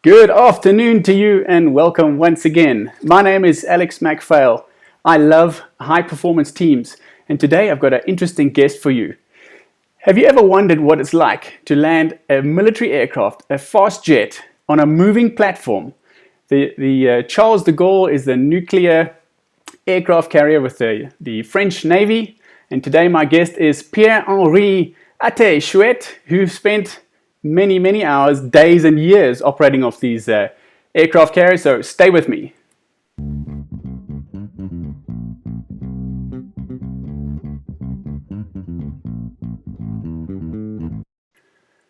Good afternoon to you and welcome once again. My name is Alex MacPhail. I love high performance teams and today I've got an interesting guest for you. Have you ever wondered what it's like to land a military aircraft, a fast jet, on a moving platform? The Charles de Gaulle is the nuclear aircraft carrier with the French Navy, and today my guest is Pierre-Henri Chuet, who spent many hours, days and years operating off these aircraft carriers, so stay with me.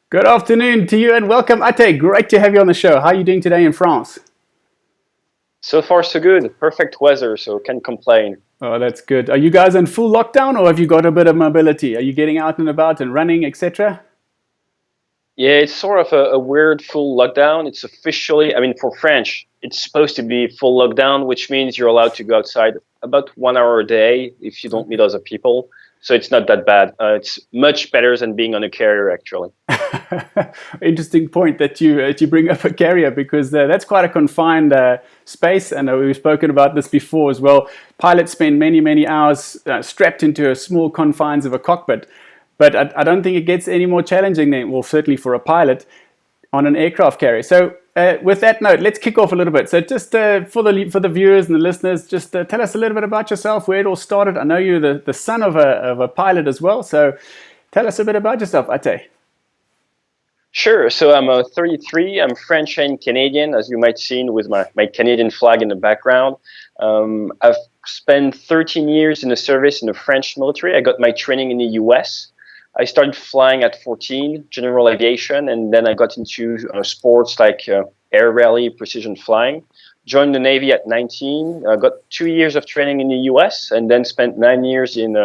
Good afternoon to you and welcome, Ate. Great to have you on the show. How are you doing today in France? So far, so good. Perfect weather, so can't complain. Oh, that's good. Are you guys in full lockdown or have you got a bit of mobility? Are you getting out and about and running, etc.? Yeah, it's sort of a weird full lockdown. It's officially, for French, it's supposed to be full lockdown, which means you're allowed to go outside about 1 hour a day if you don't meet other people. So it's not that bad. It's much better than being on a carrier, actually. Interesting point that you bring up a carrier, because that's quite a confined space, and we've spoken about this before as well. Pilots spend many hours strapped into a small confines of a cockpit, but I don't think it gets any more challenging than, well, certainly for a pilot on an aircraft carrier. So with that note, let's kick off a little bit. So just for the viewers and the listeners, just tell us a little bit about yourself, where it all started. I know you're the son of a pilot as well, so tell us a bit about yourself, Ate. Sure. So I'm 33. I'm French and Canadian, as you might have seen with my Canadian flag in the background. I've spent 13 years in the service in the French military. I got my training in the US. I started flying at 14, general aviation, and then I got into sports like air rally, precision flying. Joined the Navy at 19, got 2 years of training in the US, and then spent 9 years in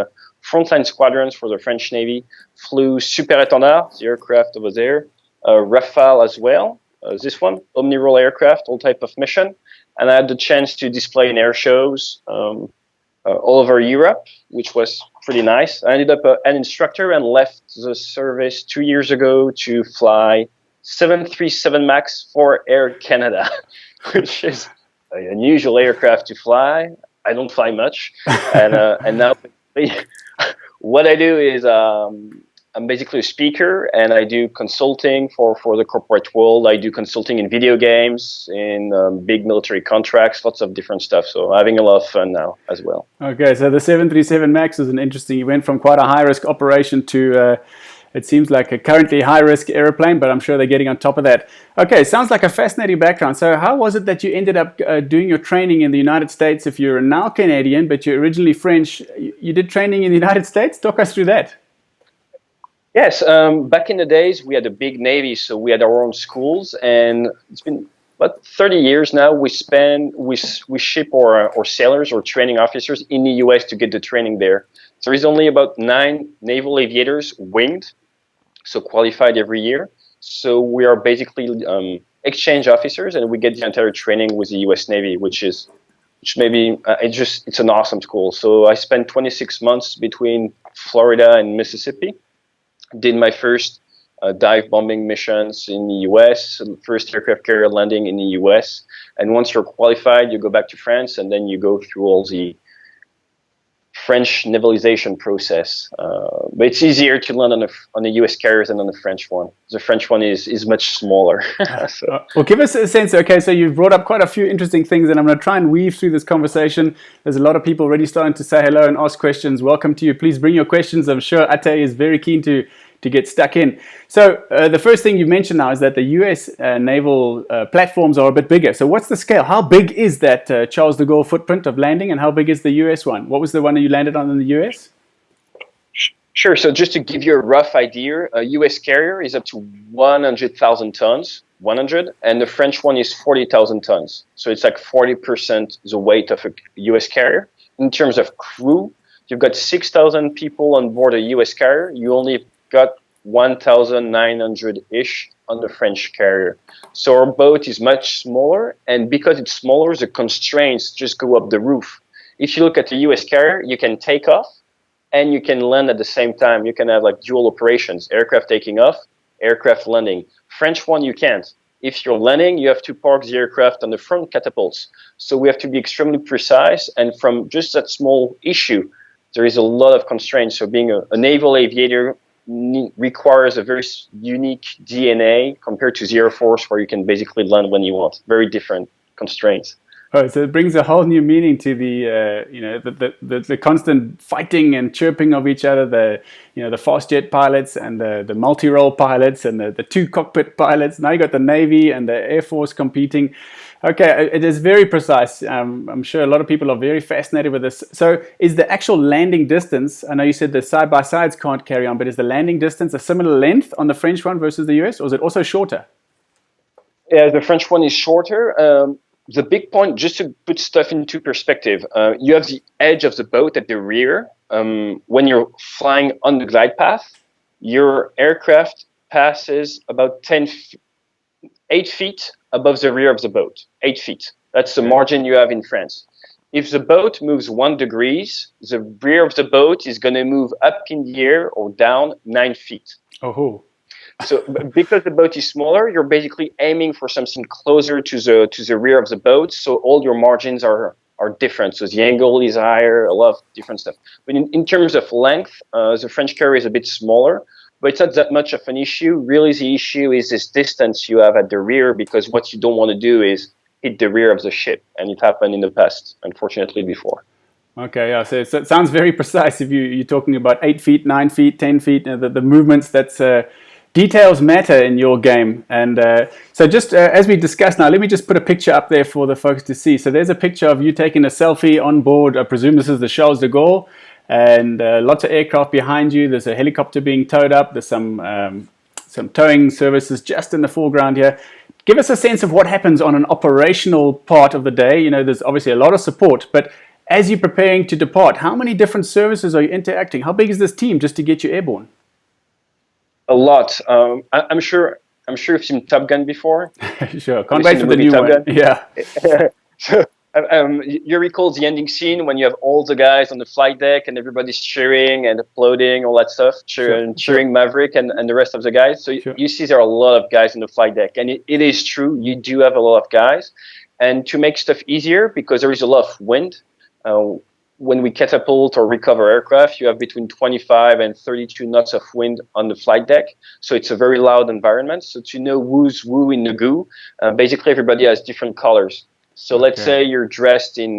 frontline squadrons for the French Navy. Flew Super Étendard, the aircraft over there, Rafale as well, this one, omni-role aircraft, all type of mission. And I had the chance to display in air shows all over Europe, which was pretty nice. I ended up an instructor and left the service 2 years ago to fly 737 Max for Air Canada, which is an unusual aircraft to fly. I don't fly much. And now what I do is I'm basically a speaker, and I do consulting for the corporate world. I do consulting in video games, in big military contracts, lots of different stuff. So having a lot of fun now as well. Okay, so the 737 Max is an interesting. You went from quite a high-risk operation to, it seems like a currently high-risk airplane, but I'm sure they're getting on top of that. Okay, sounds like a fascinating background. So how was it that you ended up doing your training in the United States? If you're now Canadian, but you're originally French, you did training in the United States? Talk us through that. Yes, back in the days, we had a big Navy, so we had our own schools, and it's been about 30 years now. We ship our sailors or training officers in the US to get the training there. There is only about 9 naval aviators winged, so qualified every year. So we are basically exchange officers, and we get the entire training with the US Navy, it's an awesome school. So I spent 26 months between Florida and Mississippi. Did my first dive bombing missions in the US, first aircraft carrier landing in the US. And once you're qualified, you go back to France, and then you go through all the French navalization process. But it's easier to land on the US carrier than on the French one. The French one is much smaller. So. Well, give us a sense. Okay, so you've brought up quite a few interesting things, and I'm going to try and weave through this conversation. There's a lot of people already starting to say hello and ask questions. Welcome to you. Please bring your questions. I'm sure Ate is very keen to get stuck in. So the first thing you mentioned now is that the US naval platforms are a bit bigger. So what's the scale? How big is that Charles de Gaulle footprint of landing, and how big is the US one? What was the one that you landed on in the US? Sure. So just to give you a rough idea, a US carrier is up to 100,000 tons, 100, and the French one is 40,000 tons. So it's like 40% the weight of a US carrier. In terms of crew, you've got 6,000 people on board a US carrier. You only got 1,900-ish on the French carrier. So our boat is much smaller, and because it's smaller, the constraints just go up the roof. If you look at the US carrier, you can take off and you can land at the same time. You can have like dual operations, aircraft taking off, aircraft landing. French one, you can't. if you're landing, you have to park the aircraft on the front catapults. So we have to be extremely precise. And from just that small issue, there is a lot of constraints. So being a naval aviator requires a very unique DNA compared to the Air Force, where you can basically land when you want. Very different constraints. Oh, so it brings a whole new meaning to the constant fighting and chirping of each other. The fast jet pilots and the multi-role pilots and the two cockpit pilots. Now you got the Navy and the Air Force competing. Okay, it is very precise. I'm sure a lot of people are very fascinated with this. So is the actual landing distance, I know you said the side-by-sides can't carry on, but is the landing distance a similar length on the French one versus the US, or is it also shorter? Yeah, the French one is shorter. The big point, just to put stuff into perspective, you have the edge of the boat at the rear. When you're flying on the glide path, your aircraft passes about 8 feet above the rear of the boat. 8 feet. That's the margin you have in France. If the boat moves 1 degree, the rear of the boat is going to move up in the air or down 9 feet. Oh. So because the boat is smaller, you're basically aiming for something closer to the rear of the boat. So all your margins are different. So the angle is higher, a lot of different stuff. But in terms of length, the French carrier is a bit smaller, but it's not that much of an issue. Really, the issue is this distance you have at the rear, because what you don't want to do is hit the rear of the ship. And it happened in the past, unfortunately, before. Okay, yeah. So it sounds very precise. If you're talking about 8 feet, 9 feet, 10 feet, the movements, that's... details matter in your game. And so just as we discussed now, let me just put a picture up there for the folks to see. So there's a picture of you taking a selfie on board. I presume this is the Charles de Gaulle, and lots of aircraft behind you. There's a helicopter being towed up. There's some towing services just in the foreground here. Give us a sense of what happens on an operational part of the day. You know, there's obviously a lot of support, but as you're preparing to depart, how many different services are you interacting? How big is this team just to get you airborne? A lot. I'm sure you've seen Top Gun before. Sure. Can't wait for the new one. Yeah. So you recall the ending scene when you have all the guys on the flight deck and everybody's cheering and applauding, all that stuff, cheering Maverick and the rest of the guys. So you see there are a lot of guys on the flight deck, and it is true. You do have a lot of guys. And to make stuff easier, because there is a lot of wind, when we catapult or recover aircraft, you have between 25 and 32 knots of wind on the flight deck. So it's a very loud environment. So to know who's who in the goo, basically everybody has different colors. So let's say you're dressed in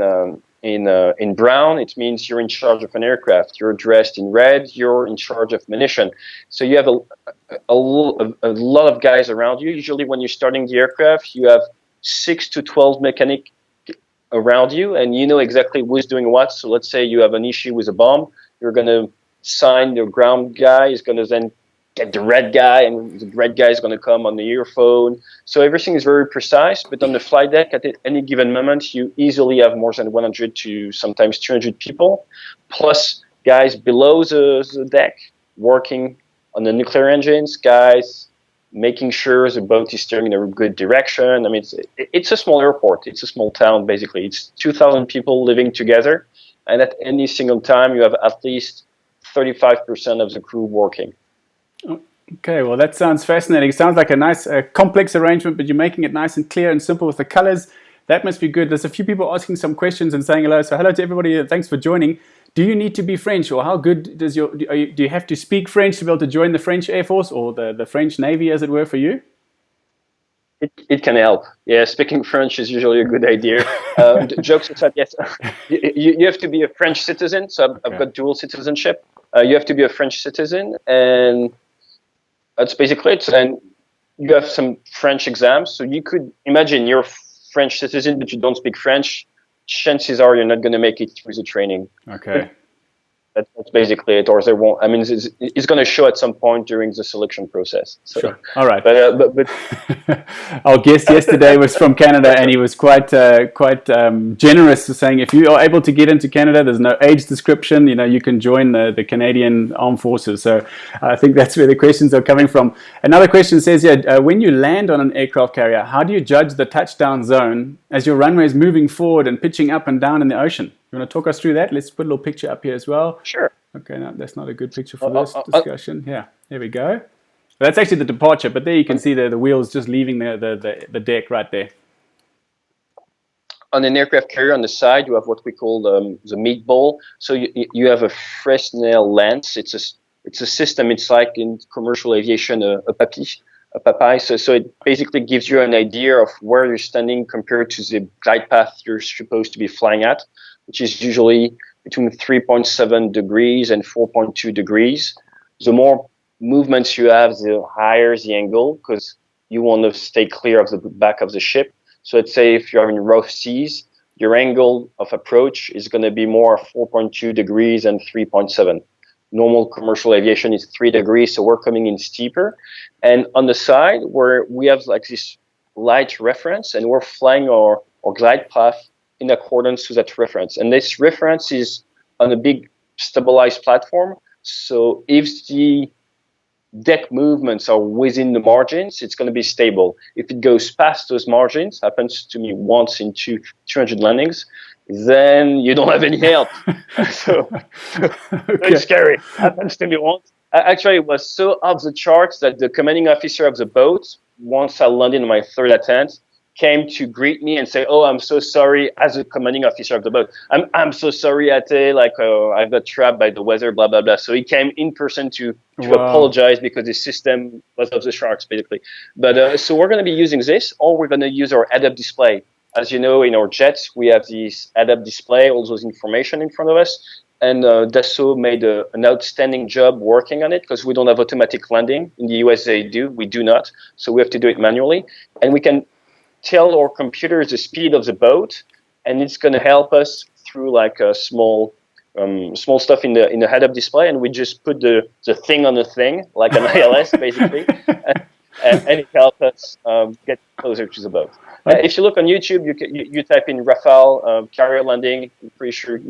brown, it means you're in charge of an aircraft. You're dressed in red, you're in charge of munition. So you have a lot of guys around you. Usually when you're starting the aircraft, you have 6 to 12 mechanics around you, and you know exactly who's doing what. So let's say you have an issue with a bomb, you're going to sign the ground guy, is going to then get the red guy, and the red guy is going to come on the earphone. So everything is very precise, but on the flight deck at any given moment, you easily have more than 100 to sometimes 200 people, plus guys below the deck working on the nuclear engines, guys making sure the boat is steering in a good direction. I mean, it's a small airport. It's a small town, basically. It's 2,000 people living together. And at any single time, you have at least 35% of the crew working. Okay, well, that sounds fascinating. It sounds like a nice complex arrangement, but you're making it nice and clear and simple with the colors. That must be good. There's a few people asking some questions and saying hello. So hello to everybody. Thanks for joining. Do you need to be French, or how good do you have to speak French to be able to join the French Air Force or the French Navy, as it were, for you? It can help. Yeah, speaking French is usually a good idea. Jokes aside, yes, you have to be a French citizen. So I've got dual citizenship. You have to be a French citizen, and that's basically it. And you have some French exams. So you could imagine you're a French citizen, but you don't speak French. Chances are you're not going to make it through the training. Okay. That's basically it, or they won't. I mean, it's going to show at some point during the selection process. So, sure. All right. But our guest yesterday was from Canada, and he was quite generous, saying if you are able to get into Canada, there's no age description. You know, you can join the Canadian Armed Forces. So I think that's where the questions are coming from. Another question says, when you land on an aircraft carrier, how do you judge the touchdown zone as your runway is moving forward and pitching up and down in the ocean? You want to talk us through that? Let's put a little picture up here as well. Sure. Okay, no, that's not a good picture for this discussion. Yeah, there we go. That's actually the departure, but there you can see the wheels just leaving the deck right there. On an aircraft carrier on the side, you have what we call the meatball. So you have a Fresnel lens. It's a system. It's like in commercial aviation, a papaye. So it basically gives you an idea of where you're standing compared to the glide path you're supposed to be flying at, which is usually between 3.7 degrees and 4.2 degrees. The more movements you have, the higher the angle, because you want to stay clear of the back of the ship. So let's say if you're in rough seas, your angle of approach is going to be more 4.2 degrees and 3.7. Normal commercial aviation is 3 degrees, so we're coming in steeper. And on the side, where we have like this light reference, and we're flying our glide path in accordance with that reference. And this reference is on a big stabilized platform. So if the deck movements are within the margins, it's going to be stable. If it goes past those margins, happens to me once in 200 landings, then you don't have any help. so Okay. It's scary. Happens to me once. Actually, it was so off the charts that the commanding officer of the boat, once I landed on my third attempt, came to greet me and say, "Oh, I'm so sorry," as a commanding officer of the boat. I'm so sorry, Ate, I got trapped by the weather, blah, blah, blah. So he came in person to apologize because the system was off the charts, basically. But so we're going to be using this, or we're going to use our head-up display. As you know, in our jets, we have this head-up display, all those information in front of us. And Dassault made an outstanding job working on it because we don't have automatic landing. In the US, they do. We do not. So we have to do it manually. And we can tell our computers the speed of the boat, and it's going to help us through like a small stuff in the head-up display, and we just put the thing on the thing, like an ILS basically, and it helps us get closer to the boat. If you look on YouTube, you type in Rafale carrier landing. I'm pretty sure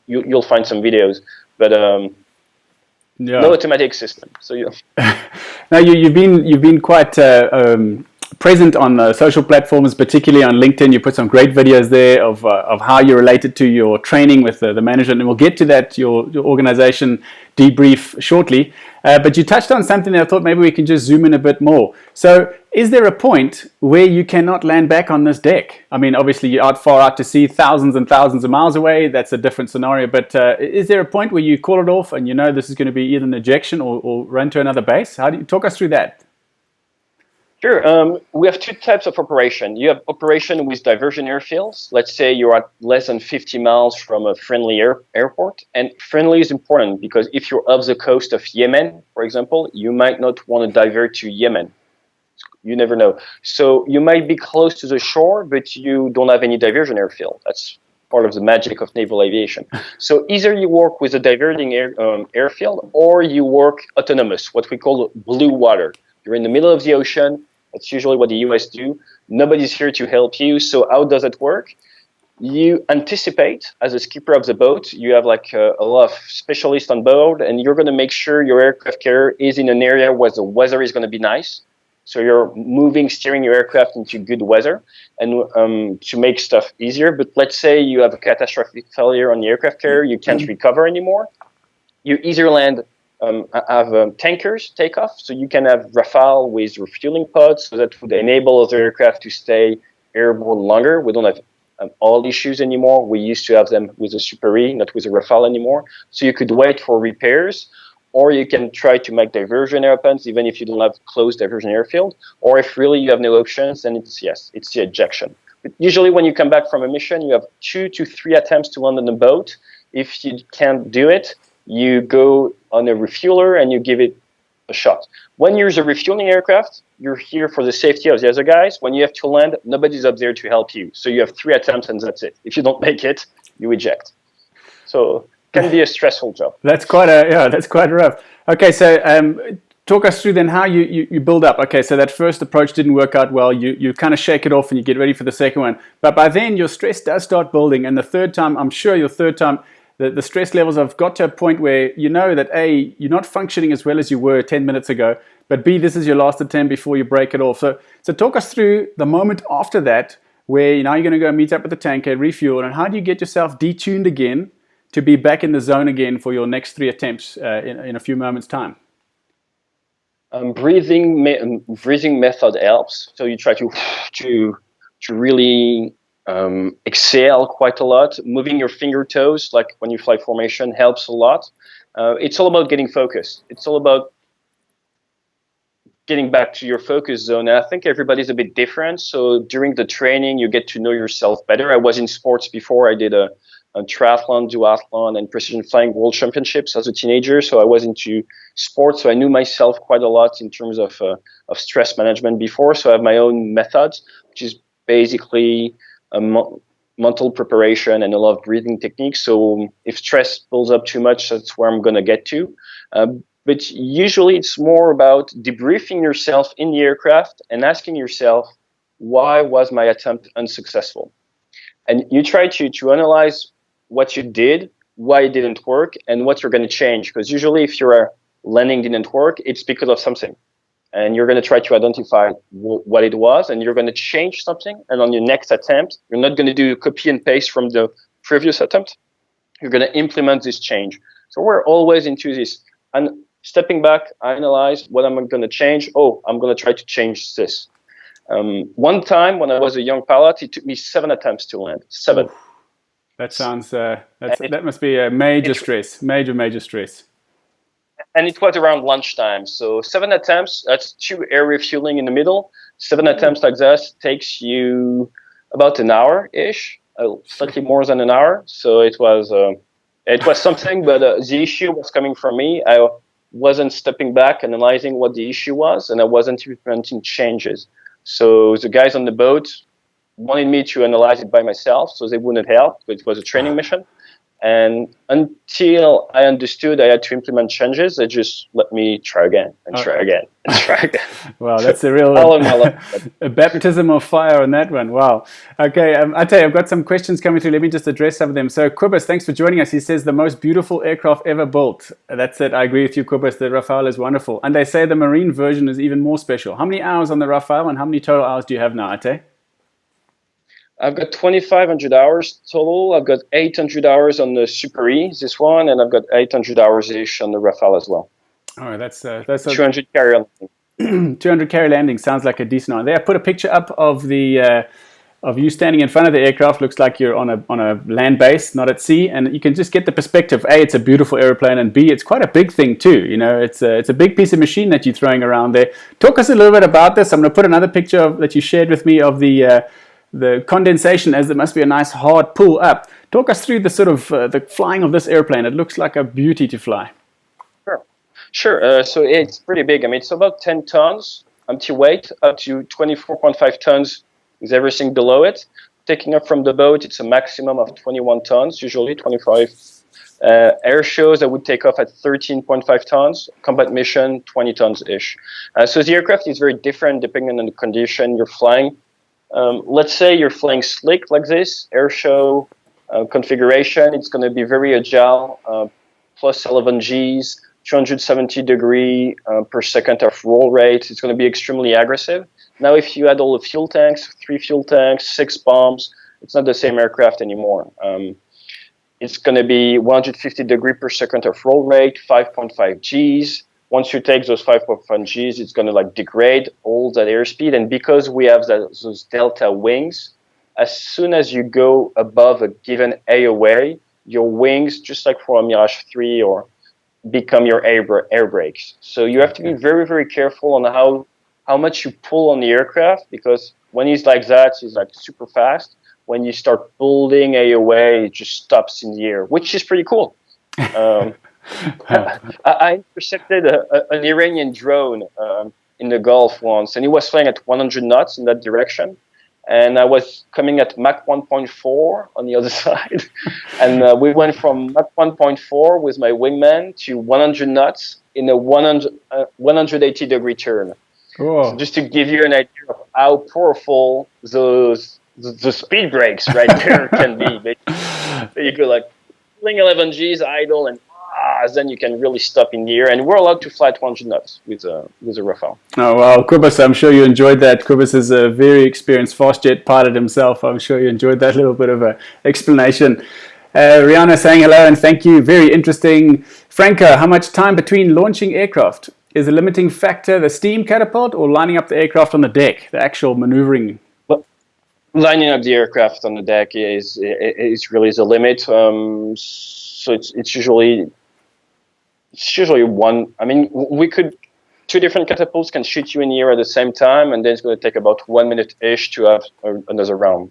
you'll find some videos, but no automatic system. So now you've been quite present on social platforms, particularly on LinkedIn. You put some great videos there of how you're related to your training with the management, and we'll get to that, your organization debrief shortly. But you touched on something that I thought maybe we can just zoom in a bit more. So is there a point where you cannot land back on this deck? I mean, obviously you're far out to sea, thousands and thousands of miles away. That's a different scenario. But is there a point where you call it off and you know this is going to be either an ejection or run to another base? How do you talk us through that? Sure. We have two types of operation. You have operation with diversion airfields. Let's say you're at less than 50 miles from a friendly airport. And friendly is important because if you're off the coast of Yemen, for example, you might not want to divert to Yemen. You never know. So you might be close to the shore, but you don't have any diversion airfield. That's part of the magic of naval aviation. So either you work with a diverting airfield or you work autonomous, what we call blue water. You're in the middle of the ocean. That's usually what the US do. Nobody's here to help you. So how does it work? You anticipate as a skipper of the boat. You have like a lot of specialists on board, and you're going to make sure your aircraft carrier is in an area where the weather is going to be nice. So you're steering your aircraft into good weather and to make stuff easier. But let's say you have a catastrophic failure on the aircraft carrier. You can't recover anymore. You either land have tankers take off, so you can have Rafale with refueling pods, so that would enable other aircraft to stay airborne longer. We don't have all issues anymore. We used to have them with a Super E, not with a Rafale anymore. So you could wait for repairs, or you can try to make diversion happen, even if you don't have closed diversion airfield. Or if really you have no options, then it's the ejection. But usually when you come back from a mission, you have 2 to 3 attempts to land on the boat. If you can't do it, you go on a refueler and you give it a shot. When you're the refueling aircraft, you're here for the safety of the other guys. When you have to land, nobody's up there to help you. So you have 3 attempts and that's it. If you don't make it, you eject. So it can be a stressful job. That's quite rough. Okay, so talk us through then how you build up. Okay, so that first approach didn't work out well. You kind of shake it off and you get ready for the second one. But by then your stress does start building, and the third time, I'm sure your third time, the stress levels have got to a point where you know that A, you're not functioning as well as you were 10 minutes ago, but B, this is your last attempt before you break it off. So talk us through the moment after that where now you're going to go meet up with the tanker, refuel, and how do you get yourself detuned again to be back in the zone again for your next 3 attempts in a few moments' time? Breathing method helps. So you try to really exhale quite a lot. Moving your finger toes, like when you fly formation, helps a lot. It's all about getting focused. It's all about getting back to your focus zone. And I think everybody's a bit different. So during the training, you get to know yourself better. I was in sports before. I did a triathlon, duathlon, and precision flying world championships as a teenager. So I was into sports. So I knew myself quite a lot in terms of stress management before. So I have my own methods, which is basically a mental preparation and a lot of breathing techniques. So if stress builds up too much, that's where I'm going to get to. But usually it's more about debriefing yourself in the aircraft and asking yourself, why was my attempt unsuccessful? And you try to analyze what you did, why it didn't work, and what you're going to change. Because usually if your landing didn't work, it's because of something. And you're going to try to identify what it was, and you're going to change something. And on your next attempt, you're not going to do copy and paste from the previous attempt. You're going to implement this change. So we're always into this. And stepping back, I analyze what I'm going to change. Oh, I'm going to try to change this. One time when I was a young pilot, it took me 7 attempts to land. 7. Oof. That sounds, that must be a major stress, major stress. And it was around lunchtime. So 7 attempts, that's 2 air refueling in the middle. 7 attempts like that takes you about an hour-ish, slightly more than an hour. So it was something, but the issue was coming from me. I wasn't stepping back, analyzing what the issue was, and I wasn't implementing changes. So the guys on the boat wanted me to analyze it by myself, so they wouldn't help. But it was a training mission. And until I understood I had to implement changes, they just let me try again and try again and try again. Wow, that's a real a baptism of fire on that one. Wow. Okay, I tell you, I've got some questions coming through. Let me just address some of them. So Quibus, thanks for joining us. He says the most beautiful aircraft ever built. That's it. I agree with you, Quibus. The Rafale is wonderful. And they say the marine version is even more special. How many hours on the Rafale and how many total hours do you have now, Ate? I've got 2,500 hours total. I've got 800 hours on the Super E, this one, and I've got 800 hours-ish on the Rafale as well. Oh, that's 200 carrier landing. 200 carrier landing sounds like a decent one. There, I put a picture up of the of you standing in front of the aircraft. Looks like you're on a land base, not at sea, and you can just get the perspective. A, it's a beautiful airplane, and B, it's quite a big thing too. You know, it's a big piece of machine that you're throwing around there. Talk us a little bit about this. I'm going to put another picture that you shared with me of the condensation, as there must be a nice hard pull up. Talk us through the sort of the flying of this airplane. It looks like a beauty to fly. Sure. So it's pretty big. I mean, it's about 10 tons empty weight, up to 24.5 tons with everything below it. Taking up from the boat, it's a maximum of 21 tons, usually 25. Air shows that would take off at 13.5 tons. Combat mission, 20 tons-ish. So the aircraft is very different depending on the condition you're flying. Let's say you're flying slick like this, air show configuration, it's going to be very agile, plus 11 Gs, 270 degree per second of roll rate. It's going to be extremely aggressive. Now, if you add all the fuel tanks, 3 fuel tanks, 6 bombs, it's not the same aircraft anymore. It's going to be 150 degree per second of roll rate, 5.5 Gs. Once you take those 5.5 Gs, it's going to degrade all that airspeed. And because we have those delta wings, as soon as you go above a given AOA, your wings, just like for a Mirage 3, or become your air brakes. So you have to be very, very careful on how much you pull on the aircraft, because when he's like that, he's super fast. When you start building AOA, it just stops in the air, which is pretty cool. I intercepted an Iranian drone in the Gulf once, and he was flying at 100 knots in that direction. And I was coming at Mach 1.4 on the other side. And we went from Mach 1.4 with my wingman to 100 knots in a 180 degree turn. Cool. So just to give you an idea of how powerful the speed brakes right there can be. So you go pulling 11 Gs idle, and then you can really stop in the air. And we're allowed to fly at 100 knots with a Rafale. Oh, wow. Quibus, I'm sure you enjoyed that. Quibus is a very experienced fast jet pilot himself. I'm sure you enjoyed that little bit of an explanation. Rihanna saying hello and thank you. Very interesting. Franco, how much time between launching aircraft? is the limiting factor the steam catapult or lining up the aircraft on the deck, the actual maneuvering? Well, lining up the aircraft on the deck is really the limit. So it's usually one. I mean, we could. Two different catapults can shoot you in the air at the same time, and then it's going to take about 1 minute-ish to have another round.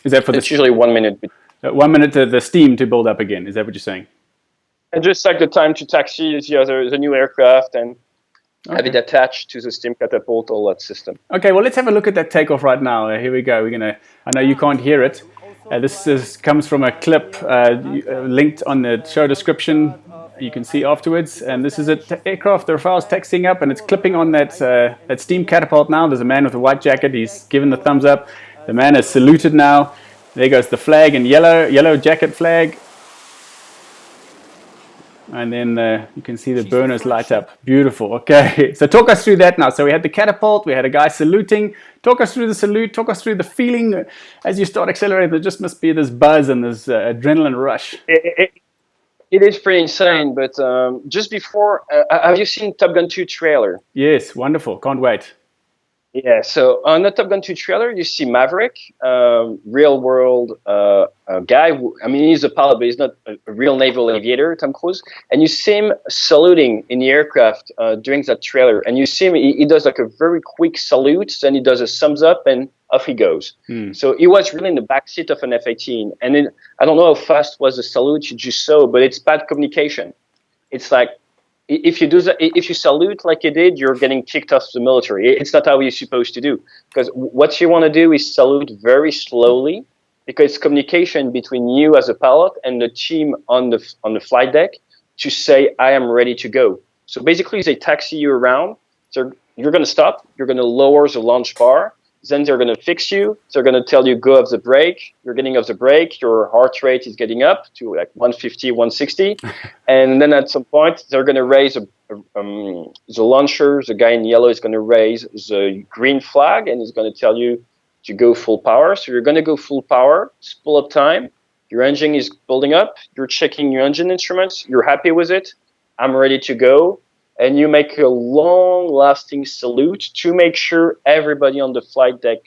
Is that for it's usually 1 minute. 1 minute the steam to build up again? Is that what you're saying? And just like the time to taxi the new aircraft and have it attached to the steam catapult, all that system. Okay, well, let's have a look at that takeoff right now. Here we go. I know you can't hear it. This comes from a clip linked on the show description. You can see afterwards, and this is an aircraft the Rafale's taxiing up, and it's clipping on that steam catapult now. There's a man with a white jacket. He's given the thumbs up. The man is saluted now. There goes the flag in yellow jacket flag. And then you can see the burners light up. Beautiful. Okay, so talk us through that now. So we had the catapult, we had a guy saluting. Talk us through the salute, talk us through the feeling as you start accelerating. There just must be this buzz and this adrenaline rush. It is pretty insane, but just before, have you seen Top Gun 2 trailer? Yes, wonderful. Can't wait. Yeah, so on the Top Gun 2 trailer, you see Maverick, real world guy. I mean, he's a pilot, but he's not a real naval aviator, Tom Cruise. And you see him saluting in the aircraft during that trailer. And you see him, he does like a very quick salute, then he does a thumbs up, and off he goes. So he was really in the backseat of an F-18. And then, I don't know how fast was the salute you just saw, but it's bad communication. It's like, if you salute like you did, you're getting kicked off the military. It's not how you're supposed to do. Because what you want to do is salute very slowly, because it's communication between you as a pilot and the team on the flight deck to say, I am ready to go. So basically, they taxi you around. So you're going to stop. You're going to lower the launch bar. Then they're going to fix you. They're going to tell you go off the brake. You're getting off the brake. Your heart rate is getting up to like 150, 160. And then at some point, they're going to raise the launcher. The guy in yellow is going to raise the green flag, and he's going to tell you to go full power. So you're going to go full power. It's pull-up time. Your engine is building up. You're checking your engine instruments. You're happy with it. I'm ready to go. And you make a long-lasting salute to make sure everybody on the flight deck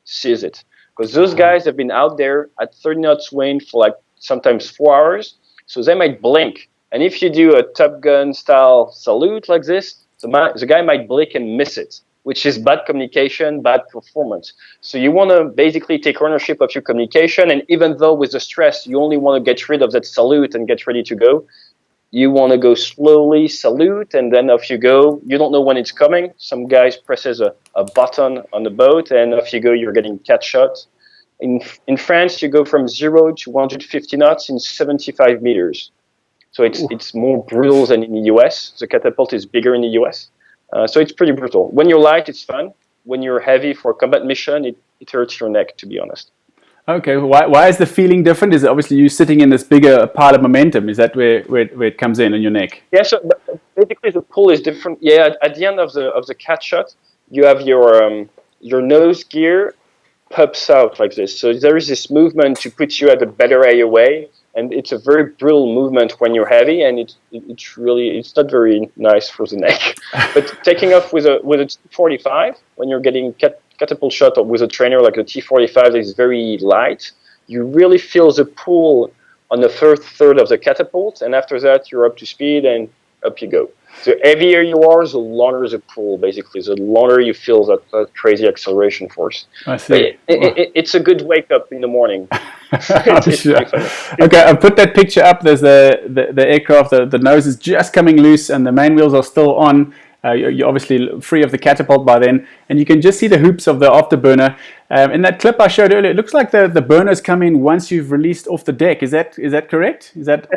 sees it. Because those guys have been out there at 30 knots wind for like sometimes 4 hours, so they might blink. And if you do a Top Gun style salute like this, the guy might blink and miss it, which is bad communication, bad performance. So you want to basically take ownership of your communication, and even though with the stress, you only want to get rid of that salute and get ready to go, you want to go slowly, salute, and then off you go. You don't know when it's coming. Some guys presses a button on the boat, and off you go. You're getting catch shot. In France, you go from 0 to 150 knots in 75 meters. So it's more brutal than in the US. The catapult is bigger in the US. So it's pretty brutal. When you're light, it's fun. When you're heavy for a combat mission, it hurts your neck, to be honest. Okay, why is the feeling different? Is it obviously you sitting in this bigger pile of momentum? Is that where it comes in your neck? Yeah, so basically the pull is different. Yeah, at the end of the catch shot, you have your nose gear pops out like this. So there is this movement to put you at a better AOA, and it's a very brutal movement when you're heavy, and it's not very nice for the neck. But taking off with a T-45 when you're getting catapult shot with a trainer like a T-45 that is very light, you really feel the pull on the first third of the catapult, and after that you're up to speed and up you go. The heavier you are, the longer the pull, basically. The longer you feel that crazy acceleration force. I see. It's a good wake up in the morning. It's sure. Okay, I've put that picture up. There's the aircraft, the nose is just coming loose and the main wheels are still on. You're obviously free of the catapult by then, and you can just see the hoops of the afterburner. In that clip I showed earlier, it looks like the burners come in once you've released off the deck. Is that correct? Is that?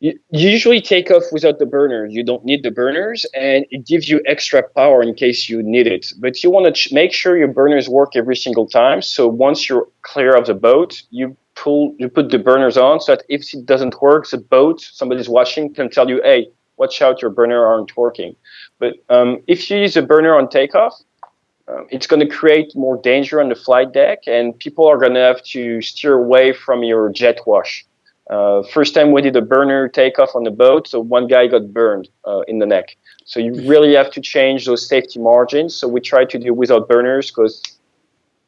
You usually take off without the burner. You don't need the burners, and it gives you extra power in case you need it. But you want to make sure your burners work every single time. So once you're clear of the boat, you put the burners on, so that if it doesn't work, the boat, somebody's watching, can tell you, hey, watch out, your burner aren't working. But if you use a burner on takeoff, it's going to create more danger on the flight deck, and people are going to have to steer away from your jet wash. First time we did a burner takeoff on the boat, so one guy got burned in the neck. So you really have to change those safety margins. So we try to do without burners because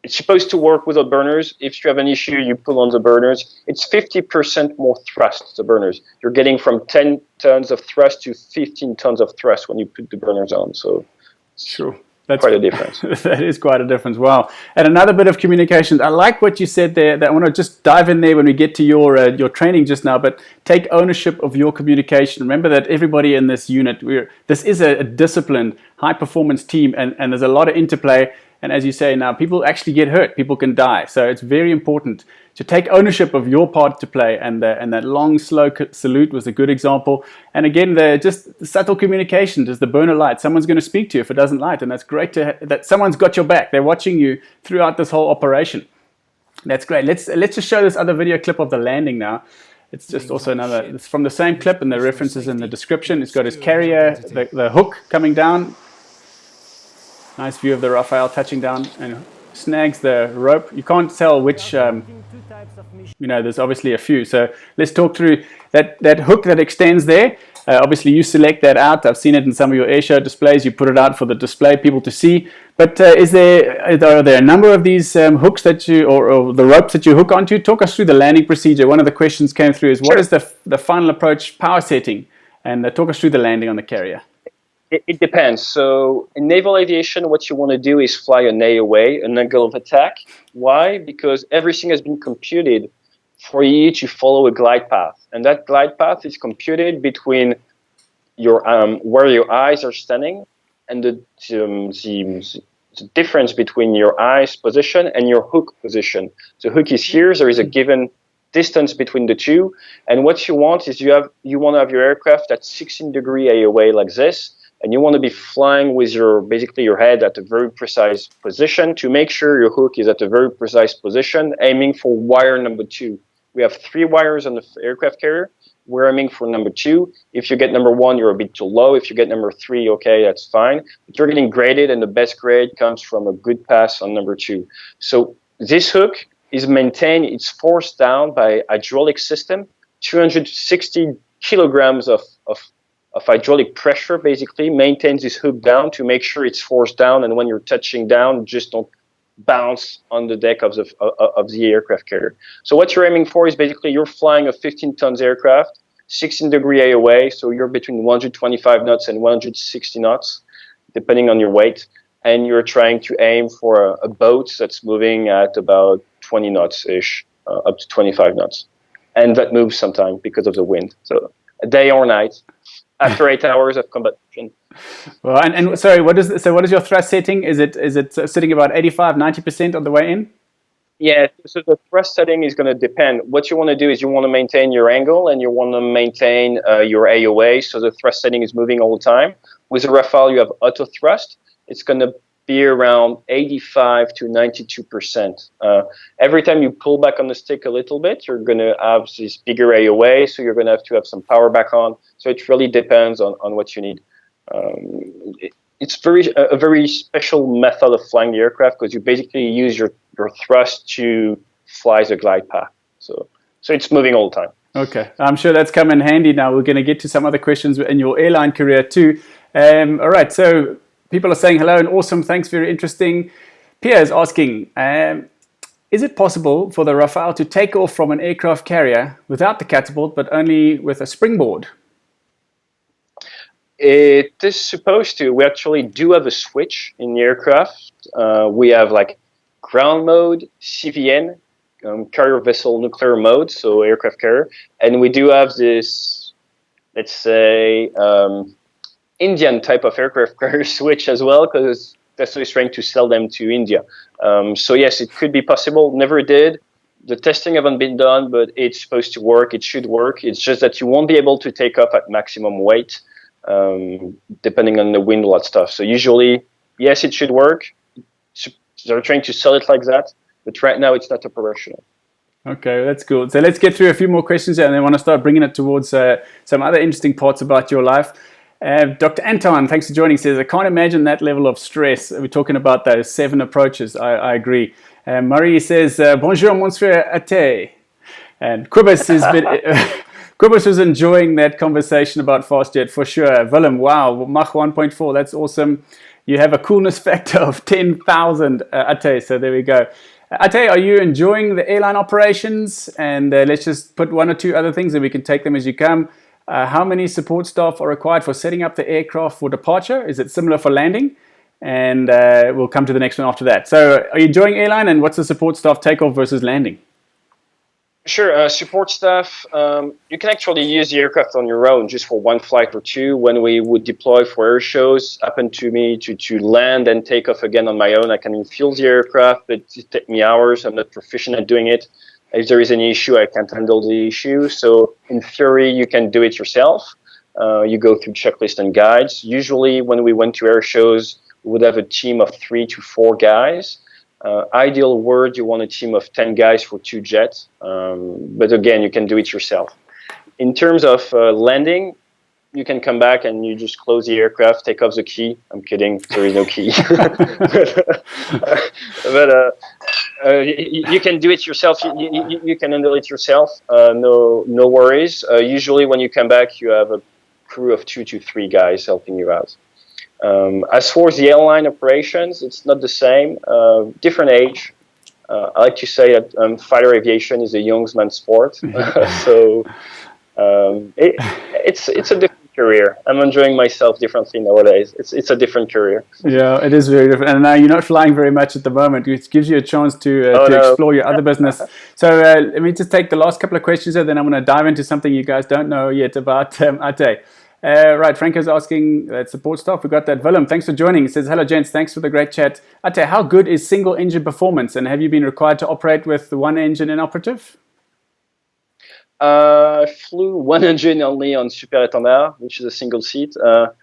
it's supposed to work without burners. If you have an issue, you pull on the burners. It's 50% more thrust, the burners. You're getting from 10 tons of thrust to 15 tons of thrust when you put the burners on. So sure. That's quite a difference. That is quite a difference. Wow. And another bit of communication. I like what you said there. That I want to just dive in there when we get to your training just now. But take ownership of your communication. Remember that everybody in this unit, this is a disciplined, high performance team, and there's a lot of interplay. And as you say now, people actually get hurt. People can die. So it's very important to take ownership of your part to play. And that long, slow salute was a good example. And again, just the subtle communication. Does the burner light? Someone's going to speak to you if it doesn't light. And that's great that someone's got your back. They're watching you throughout this whole operation. That's great. Let's just show this other video clip of the landing now. It's just also another, it's from the same clip, and the references in the description. It's got his carrier, the hook coming down. Nice view of the Rafale touching down and snags the rope. You can't tell which, there's obviously a few. So let's talk through that hook that extends there. Obviously, you select that out. I've seen it in some of your airshow displays. You put it out for the display, people to see. But are there a number of these hooks that you, or the ropes that you hook onto? Talk us through the landing procedure. One of the questions came through is, what is the final approach power setting? And talk us through the landing on the carrier. It depends. So in naval aviation, what you want to do is fly an AOA, an angle of attack. Why? Because everything has been computed for you to follow a glide path. And that glide path is computed between your where your eyes are standing and the difference between your eyes position and your hook position. So hook is here. There is a given distance between the two. And what you want is you want to have your aircraft at 16-degree AOA like this. And you want to be flying with basically your head at a very precise position to make sure your hook is at a very precise position, aiming for wire number 2. We have 3 wires on the aircraft carrier. We're aiming for number 2. If you get number 1, you're a bit too low. If you get number 3, okay, that's fine. But you're getting graded, and the best grade comes from a good pass on number 2. So this hook is maintained, it's forced down by hydraulic system, 260 kilograms of hydraulic pressure basically maintains this hook down to make sure it's forced down, and when you're touching down, just don't bounce on the deck of the aircraft carrier. So what you're aiming for is basically you're flying a 15 tons aircraft, 16-degree AOA, so you're between 125 knots and 160 knots, depending on your weight, and you're trying to aim for a boat that's moving at about 20 knots-ish, up to 25 knots. And that moves sometimes because of the wind. So day or night, after 8 hours of combustion. Well, and sorry, what is your thrust setting? Is it sitting about 85-90% on the way in? Yeah, so the thrust setting is going to depend. What you want to do is you want to maintain your angle and you want to maintain your AOA, so the thrust setting is moving all the time. With the Rafale, you have auto thrust. It's going to be around 85 to 92%. Every time you pull back on the stick a little bit, you're going to have this bigger AOA, so you're going to have some power back on. So it really depends on what you need. It's a very special method of flying the aircraft because you basically use your thrust to fly the glide path. So it's moving all the time. Okay, I'm sure that's come in handy now. We're going to get to some other questions in your airline career too. All right, so people are saying hello and awesome, thanks, very interesting. Pierre is asking, is it possible for the Rafale to take off from an aircraft carrier without the catapult, but only with a springboard? It is supposed to. We actually do have a switch in the aircraft. We have like ground mode, CVN, carrier vessel nuclear mode, so aircraft carrier. And we do have this, let's say, Indian type of aircraft carrier switch as well, because Dassault is trying to sell them to India. So yes, it could be possible. Never did. The testing haven't been done, but it's supposed to work. It should work. It's just that you won't be able to take off at maximum weight, depending on the wind, all that stuff. So usually, yes, it should work. They're trying to sell it like that, but right now it's not operational. Okay, that's cool. So let's get through a few more questions here, and then I want to start bringing it towards some other interesting parts about your life. Dr. Anton, thanks for joining, says, I can't imagine that level of stress. We're talking about those 7 approaches. I agree. Marie says, bonjour, monsieur Ate. And Quibus has been Quibus was enjoying that conversation about FastJet for sure. Willem, wow, Mach 1.4, that's awesome. You have a coolness factor of 10,000, Ate. So there we go. Ate, are you enjoying the airline operations? And let's just put one or two other things and we can take them as you come. How many support staff are required for setting up the aircraft for departure? Is it similar for landing? And we'll come to the next one after that. So are you enjoying airline, and what's the support staff takeoff versus landing? Sure. Support staff, you can actually use the aircraft on your own just for one flight or two. When we would deploy for air shows, happened to me to land and take off again on my own. I can fuel the aircraft, but it takes me hours. I'm not proficient at doing it. If there is any issue, I can't handle the issue. So in theory, you can do it yourself. You go through checklists and guides. Usually when we went to air shows, we would have a team of 3 to 4 guys. Ideal word, you want a team of 10 guys for 2 jets. But again, you can do it yourself. In terms of landing, you can come back and you just close the aircraft, take off the key. I'm kidding, there is no key. but you can do it yourself. You can handle it yourself. No worries. Usually when you come back, you have a crew of 2 to 3 guys helping you out. As for the airline operations, it's not the same. Different age. I like to say that fighter aviation is a young man's sport. So it's a different career. I'm enjoying myself differently nowadays. It's a different career. Yeah, it is very different. And now you're not flying very much at the moment, which gives you a chance to explore your other business. So let me just take the last couple of questions here, then I'm going to dive into something you guys don't know yet about Ate. Right, Franco's asking support staff. We got that. Willem, thanks for joining. He says, hello, gents. Thanks for the great chat. Ate, how good is single engine performance? And have you been required to operate with one engine inoperative? I flew one engine only on Super Étendard, which is a single seat,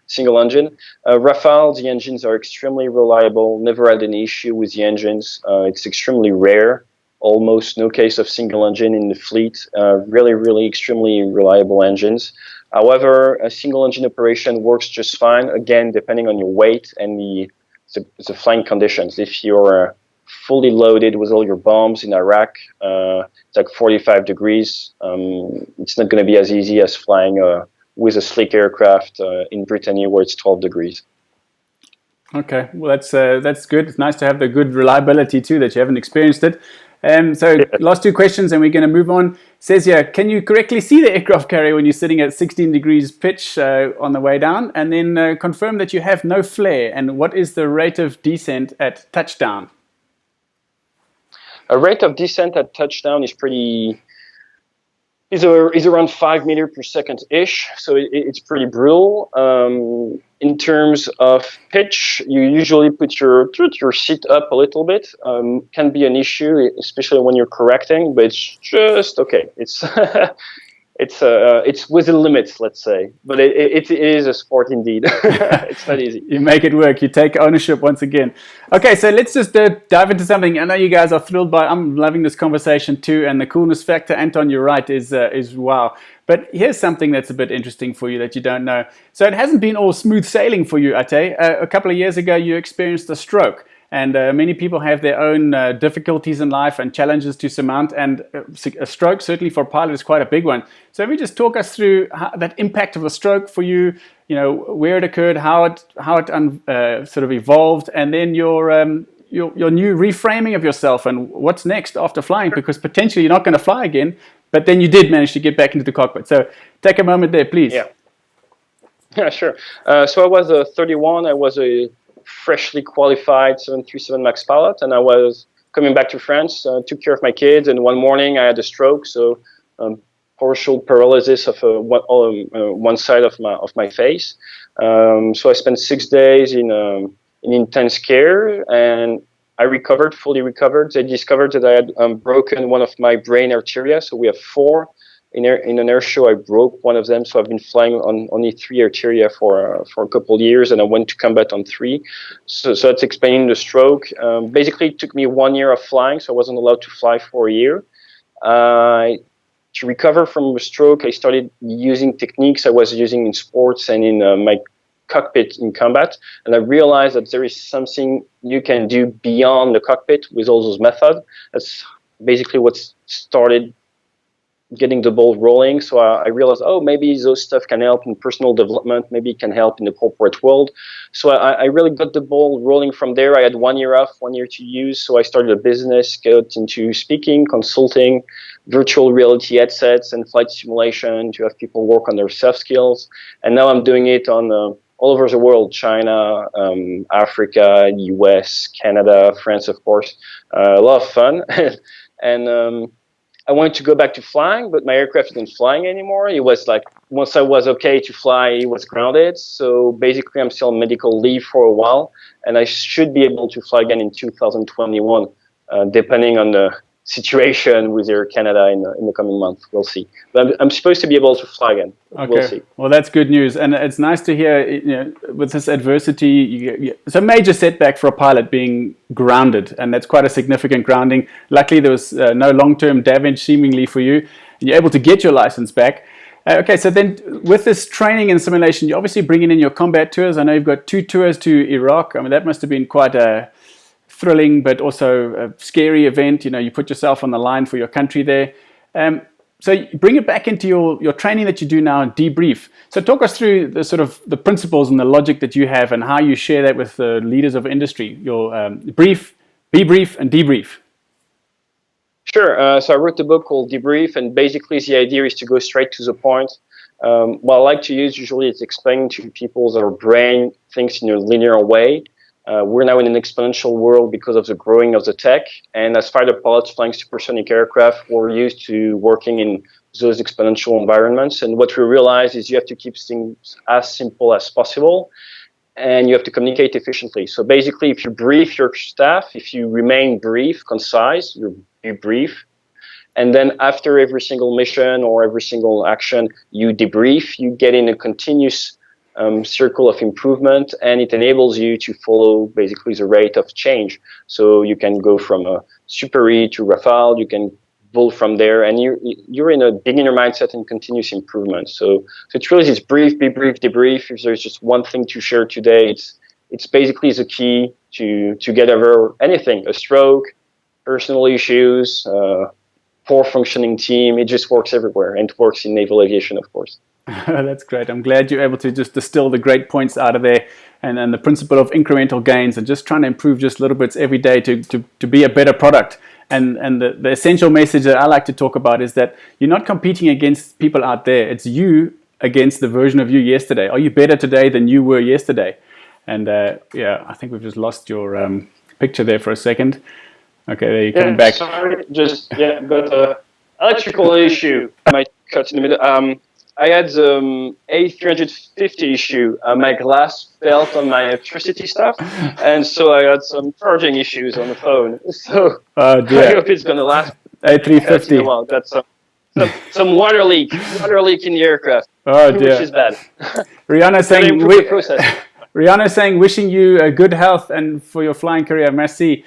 single engine. Rafale, the engines are extremely reliable. Never had any issue with the engines. It's extremely rare. Almost no case of single engine in the fleet. Really extremely reliable engines. However, a single engine operation works just fine, again, depending on your weight and the flying conditions. If you're fully loaded with all your bombs in Iraq, it's like 45 degrees. It's not going to be as easy as flying with a slick aircraft in Brittany where it's 12 degrees. Okay, well, that's good. It's nice to have the good reliability too, that you haven't experienced it. So last 2 questions and we're going to move on. It says here, can you correctly see the aircraft carrier when you're sitting at 16 degrees pitch on the way down? And then confirm that you have no flare. And what is the rate of descent at touchdown? A rate of descent at touchdown is around 5 meters per second ish, so it's pretty brutal. In terms of pitch, you usually put your seat up a little bit. Can be an issue, especially when you're correcting, but it's just okay. It's within limits, let's say, but it is a sport indeed. It's not easy. You make it work. You take ownership once again. Okay, so let's just dive into something. I know you guys are thrilled by. I'm loving this conversation too, and the coolness factor. Anton, you're right, is wow. But here's something that's a bit interesting for you that you don't know. So it hasn't been all smooth sailing for you, Ate. A couple of years ago, you experienced a stroke. And many people have their own difficulties in life and challenges to surmount. And a stroke, certainly for a pilot, is quite a big one. So maybe just talk us through that impact of a stroke for you. You know, where it occurred, how it sort of evolved, and then your new reframing of yourself and what's next after flying. Because potentially you're not going to fly again, but then you did manage to get back into the cockpit. So take a moment there, please. Yeah, sure. So I was 31. I was a freshly qualified 737 MAX pilot, and I was coming back to France, took care of my kids, and one morning I had a stroke, so partial paralysis of one side of my face. So I spent 6 days in intense care, and I fully recovered. They discovered that I had broken one of my brain arteria, so we have 4. In an air show, I broke one of them, so I've been flying on only 3 arteria for a couple of years, and I went to combat on 3. So that's explaining the stroke. Basically, it took me 1 year of flying, so I wasn't allowed to fly for a year. To recover from the stroke, I started using techniques I was using in sports and in my cockpit in combat, and I realized that there is something you can do beyond the cockpit with all those methods. That's basically what started getting the ball rolling. So I realized, oh, maybe those stuff can help in personal development. Maybe it can help in the corporate world. So I really got the ball rolling from there. I had 1 year off, 1 year to use. So I started a business, got into speaking, consulting, virtual reality headsets, and flight simulation to have people work on their soft skills. And now I'm doing it on all over the world: China, Africa, US, Canada, France, of course. A lot of fun. And I wanted to go back to flying, but my aircraft isn't flying anymore. It was like, once I was okay to fly, it was grounded. So basically, I'm still on medical leave for a while, and I should be able to fly again in 2021, depending on the situation with Air Canada in the coming month. We'll see. But I'm supposed to be able to fly again. Okay. We'll see. Well, that's good news, and it's nice to hear. With this adversity, it's a major setback for a pilot being grounded, and that's quite a significant grounding. Luckily, there was no long-term damage seemingly for you, and you're able to get your license back. Okay, so then with this training and simulation, you're obviously bringing in your combat tours. I know you've got 2 tours to Iraq. I mean, that must have been quite a thrilling but also a scary event. You put yourself on the line for your country there. So you bring it back into your training that you do now and debrief. So talk us through the sort of the principles and the logic that you have and how you share that with the leaders of industry, your brief, be brief, and debrief. Sure. So I wrote a book called Debrief, and basically the idea is to go straight to the point. What I like to use usually is explaining to people that our brain thinks in a linear way. We're now in an exponential world because of the growing of the tech, and as fighter pilots flying supersonic aircraft, we're used to working in those exponential environments. And what we realize is you have to keep things as simple as possible, and you have to communicate efficiently. So basically, if you brief your staff, if you remain brief, concise, you brief, and then after every single mission or every single action, you debrief, you get in a continuous circle of improvement, and it enables you to follow basically the rate of change. So you can go from a Super E to Rafale, you can build from there, and you're in a beginner mindset and continuous improvement. So it's really this brief, be brief, debrief. If there's just one thing to share today, it's basically the key to get over anything: a stroke, personal issues, poor functioning team. It just works everywhere, and it works in naval aviation, of course. That's great. I'm glad you're able to just distill the great points out of there, and the principle of incremental gains, and just trying to improve just little bits every day to be a better product. And the essential message that I like to talk about is that you're not competing against people out there. It's you against the version of you yesterday. Are you better today than you were yesterday? And I think we've just lost your picture there for a second. Okay, there you're coming back. Sorry, got an electrical issue. I might cut in the middle. I had the A350 issue. My glass fell on my electricity stuff, and so I had some charging issues on the phone. So I hope it's going to last. A350. Well, got some water leak in the aircraft. Oh dear. Which is bad. Rihanna saying, wishing you good health and for your flying career. Merci.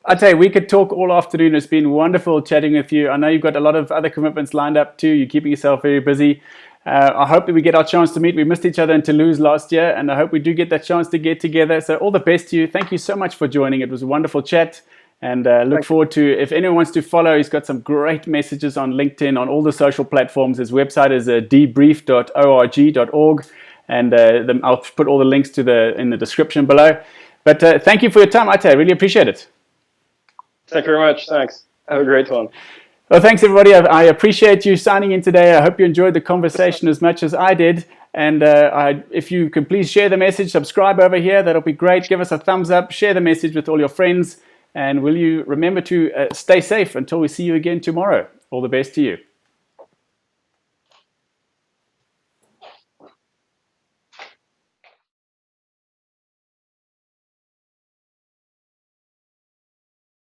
I tell you, we could talk all afternoon. It's been wonderful chatting with you. I know you've got a lot of other commitments lined up too. You're keeping yourself very busy. I hope that we get our chance to meet. We missed each other in Toulouse last year, and I hope we do get that chance to get together. So all the best to you. Thank you so much for joining. It was a wonderful chat, and look forward to, if anyone wants to follow, he's got some great messages on LinkedIn, on all the social platforms. His website is debrief.org, and I'll put all the links in the description below. But thank you for your time, Ate. I really appreciate it. Thank you very much. Thanks. Have a great one. Well, thanks, everybody. I appreciate you signing in today. I hope you enjoyed the conversation as much as I did. And if you could please share the message, subscribe over here. That'll be great. Give us a thumbs up. Share the message with all your friends. And will you remember to stay safe until we see you again tomorrow. All the best to you.